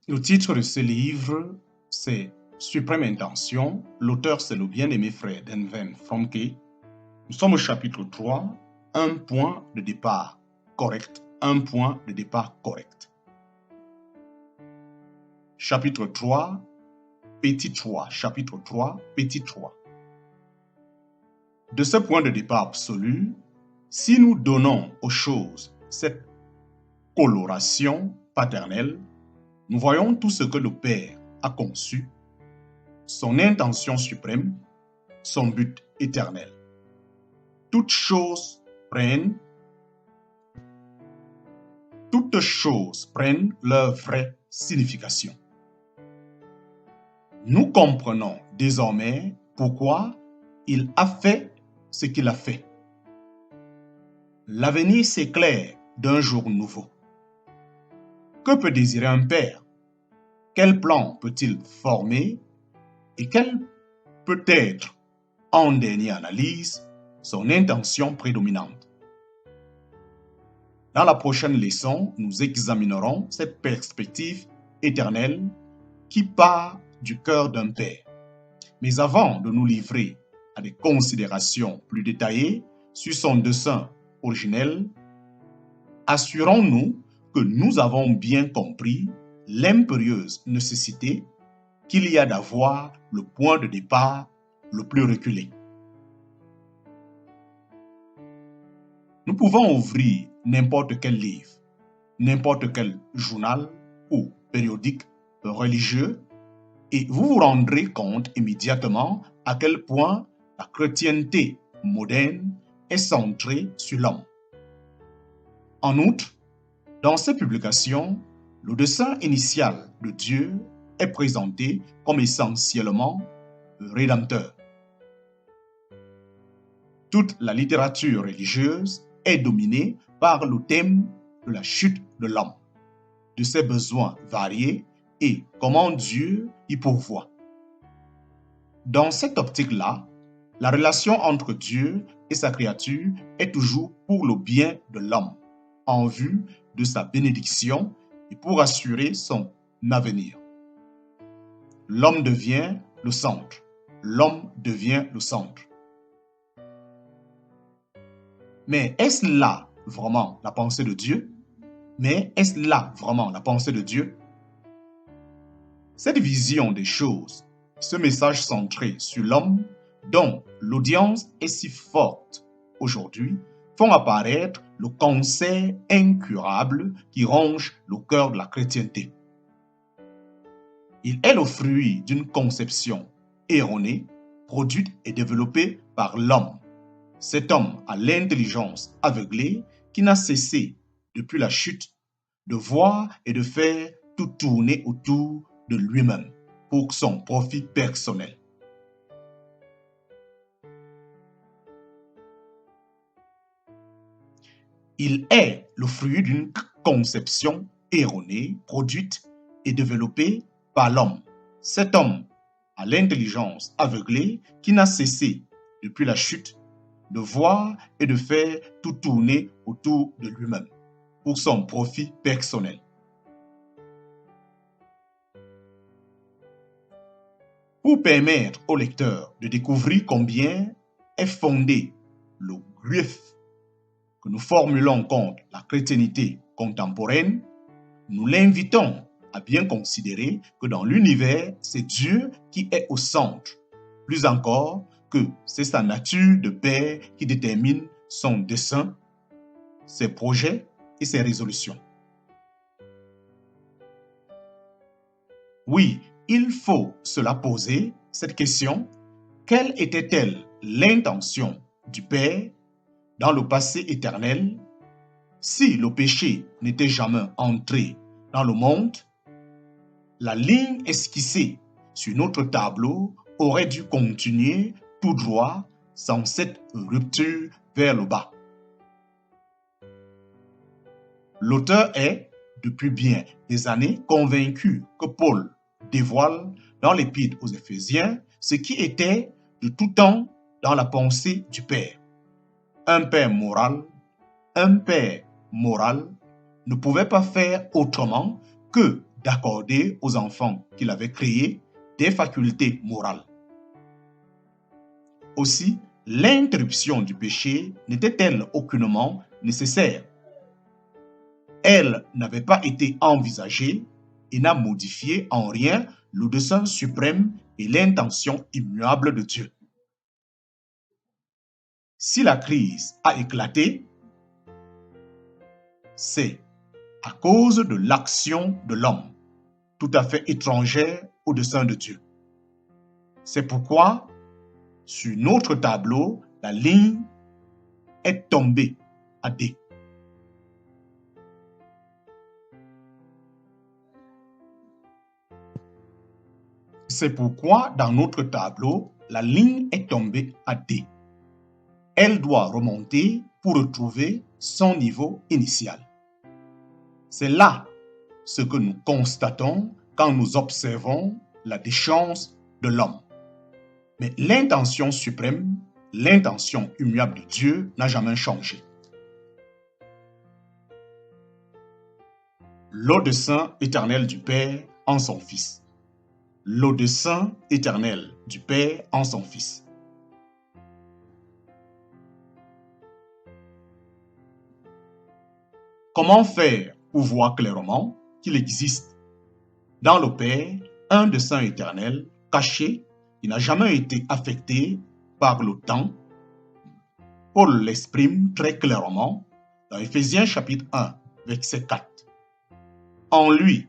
Le titre de ce livre, c'est Suprême Intention. L'auteur, c'est le bien-aimé frère Denven Fromke. Nous sommes au chapitre 3, un point de départ correct. Un point de départ correct. Chapitre 3, petit 3. Chapitre 3, petit 3. De ce point de départ absolu, si nous donnons aux choses cette coloration paternelle, nous voyons tout ce que le Père a conçu, son intention suprême, son but éternel. Toutes choses prennent leur vraie signification. Nous comprenons désormais pourquoi il a fait ce qu'il a fait. L'avenir s'éclaire d'un jour nouveau. Que peut désirer un père? Quel plan peut-il former? Et quelle peut être, en dernière analyse, son intention prédominante? Dans la prochaine leçon, nous examinerons cette perspective éternelle qui part du cœur d'un père. Mais avant de nous livrer à des considérations plus détaillées sur son dessein originel, assurons-nous que nous avons bien compris l'impérieuse nécessité qu'il y a d'avoir le point de départ le plus reculé. Nous pouvons ouvrir n'importe quel livre, n'importe quel journal ou périodique religieux et vous vous rendrez compte immédiatement à quel point la chrétienté moderne est centrée sur l'homme. En outre, dans ces publications, le dessein initial de Dieu est présenté comme essentiellement rédempteur. Toute la littérature religieuse est dominée par le thème de la chute de l'homme, de ses besoins variés et comment Dieu y pourvoit. Dans cette optique-là, la relation entre Dieu et sa créature est toujours pour le bien de l'homme, en vue de sa bénédiction et pour assurer son avenir. L'homme devient le centre. L'homme devient le centre. Mais est-ce là vraiment la pensée de Dieu? Cette vision des choses, ce message centré sur l'homme, dont l'audience est si forte aujourd'hui, font apparaître le cancer incurable qui ronge le cœur de la chrétienté. Il est le fruit d'une conception erronée, produite et développée par l'homme. Cet homme a l'intelligence aveuglée qui n'a cessé, depuis la chute, de voir et de faire tout tourner autour de lui-même pour son profit personnel. Il est le fruit d'une conception erronée, produite et développée par l'homme. Cet homme a l'intelligence aveuglée qui n'a cessé, depuis la chute, de voir et de faire tout tourner autour de lui-même pour son profit personnel. Pour permettre au lecteur de découvrir combien est fondé le grief que nous formulons contre la chrétienté contemporaine, nous l'invitons à bien considérer que dans l'univers, c'est Dieu qui est au centre. Plus encore, que c'est sa nature de Père qui détermine son dessein, ses projets et ses résolutions. Oui, il faut se la poser, cette question. Quelle était-elle l'intention du Père dans le passé éternel si le péché n'était jamais entré dans le monde? La ligne esquissée sur notre tableau aurait dû continuer tout droit sans cette rupture vers le bas. L'auteur est, depuis bien des années, convaincu que Paul dévoile dans l'épître aux Éphésiens ce qui était de tout temps dans la pensée du Père. Un père moral ne pouvait pas faire autrement que d'accorder aux enfants qu'il avait créés des facultés morales. Aussi, l'interruption du péché n'était-elle aucunement nécessaire. Elle n'avait pas été envisagée et n'a modifié en rien le dessein suprême et l'intention immuable de Dieu. Si la crise a éclaté, c'est à cause de l'action de l'homme, tout à fait étrangère au dessein de Dieu. C'est pourquoi, sur notre tableau, la ligne est tombée à D. C'est pourquoi, dans notre tableau, la ligne est tombée à D. Elle doit remonter pour retrouver son niveau initial. C'est là ce que nous constatons quand nous observons la déchéance de l'homme. Mais l'intention suprême, l'intention immuable de Dieu n'a jamais changé. Le dessein éternel du Père en son Fils. Le dessein éternel du Père en son Fils. Comment faire pour voir clairement qu'il existe dans le Père un dessein éternel caché qui n'a jamais été affecté par le temps? Paul l'exprime très clairement dans Éphésiens chapitre 1, verset 4. En lui,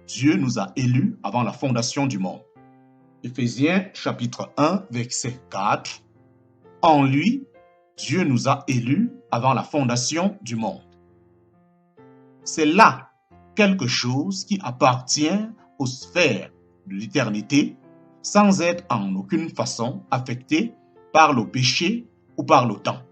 Dieu nous a élus avant la fondation du monde. Éphésiens chapitre 1, verset 4. En lui, Dieu nous a élus avant la fondation du monde. C'est là quelque chose qui appartient aux sphères de l'éternité sans être en aucune façon affecté par le péché ou par le temps.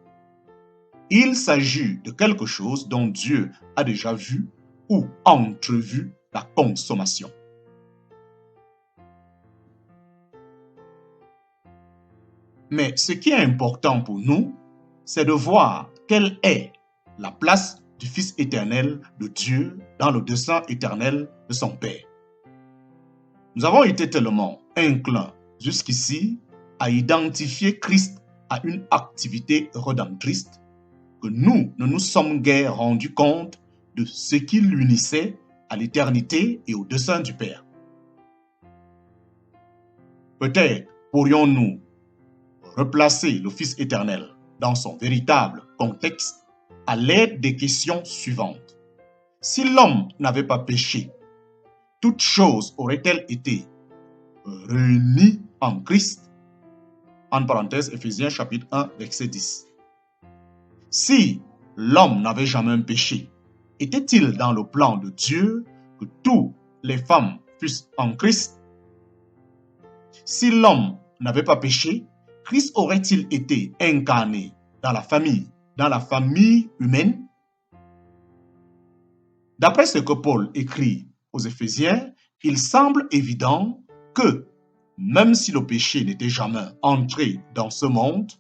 Il s'agit de quelque chose dont Dieu a déjà vu ou entrevu la consommation. Mais ce qui est important pour nous, c'est de voir quelle est la place du Fils éternel de Dieu dans le dessein éternel de son Père. Nous avons été tellement inclins jusqu'ici à identifier Christ à une activité rédemptrice que nous ne nous sommes guère rendus compte de ce qui l'unissait à l'éternité et au dessein du Père. Peut-être pourrions-nous replacer le Fils éternel dans son véritable contexte à l'aide des questions suivantes. Si l'homme n'avait pas péché, toutes choses auraient-elles été réunies en Christ? En parenthèse, Éphésiens chapitre 1, verset 10. Si l'homme n'avait jamais péché, était-il dans le plan de Dieu que toutes les femmes fussent en Christ? Si l'homme n'avait pas péché, Christ aurait-il été incarné dans la famille humaine? D'après ce que Paul écrit aux Éphésiens, il semble évident que, même si le péché n'était jamais entré dans ce monde,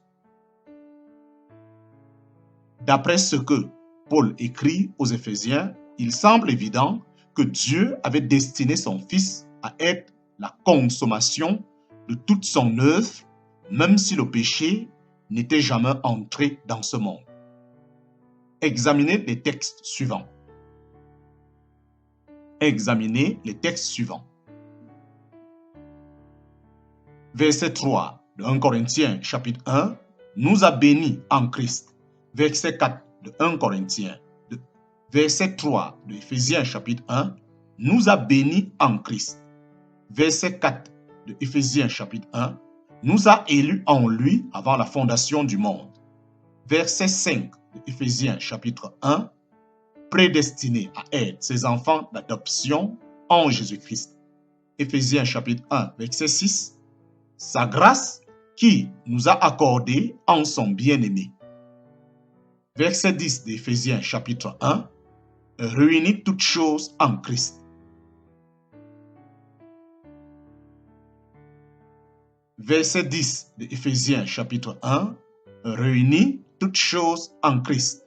d'après ce que Paul écrit aux Éphésiens, il semble évident que Dieu avait destiné son Fils à être la consommation de toute son œuvre, même si le péché n'était jamais entré dans ce monde. Examinez les textes suivants. Examinez les textes suivants. Verset 3 de 1 Corinthiens chapitre 1 nous a bénis en Christ. Verset 4 de 1 Corinthiens. Verset 3 de Éphésiens chapitre 1 nous a bénis en Christ. Verset 4 de Éphésiens chapitre 1 nous a élus en lui avant la fondation du monde. Verset 5 de Éphésiens chapitre 1 prédestinés à être ses enfants d'adoption en Jésus-Christ. Éphésiens chapitre 1 verset 6 sa grâce qui nous a accordé en son bien-aimé. Verset 10 d'Éphésiens chapitre 1 réunit toutes choses en Christ. Verset 10 d'Éphésiens chapitre 1 réunit toutes choses en Christ.